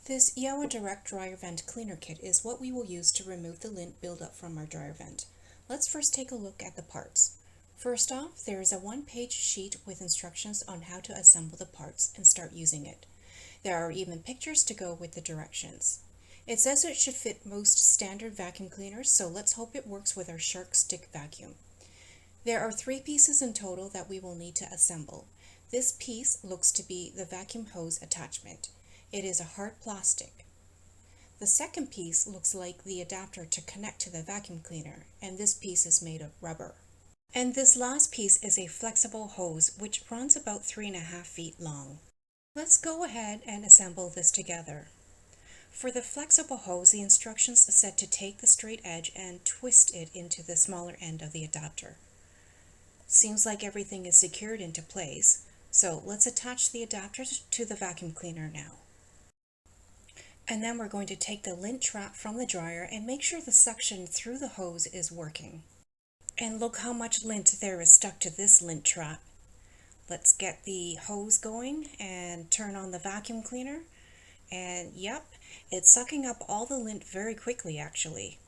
This YAWADirect dryer vent cleaner kit is what we will use to remove the lint buildup from our dryer vent. Let's first take a look at the parts. First off, there is a one-page sheet with instructions on how to assemble the parts and start using it. There are even pictures to go with the directions. It says it should fit most standard vacuum cleaners, so let's hope it works with our Shark Stick vacuum. There are 3 pieces in total that we will need to assemble. This piece looks to be the vacuum hose attachment. It is a hard plastic. The second piece looks like the adapter to connect to the vacuum cleaner, and this piece is made of rubber. And this last piece is a flexible hose which runs about 3.5 feet long. Let's go ahead and assemble this together. For the flexible hose, the instructions said to take the straight edge and twist it into the smaller end of the adapter. Seems like everything is secured into place, so let's attach the adapter to the vacuum cleaner now. And then we're going to take the lint trap from the dryer and make sure the suction through the hose is working. And look how much lint there is stuck to this lint trap. Let's get the hose going and turn on the vacuum cleaner. And yep, it's sucking up all the lint very quickly actually.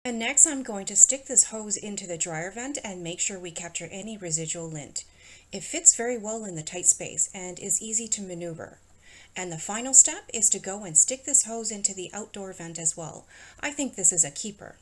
And next I'm going to stick this hose into the dryer vent and make sure we capture any residual lint. It fits very well in the tight space and is easy to maneuver. And the final step is to go and stick this hose into the outdoor vent as well. I think this is a keeper.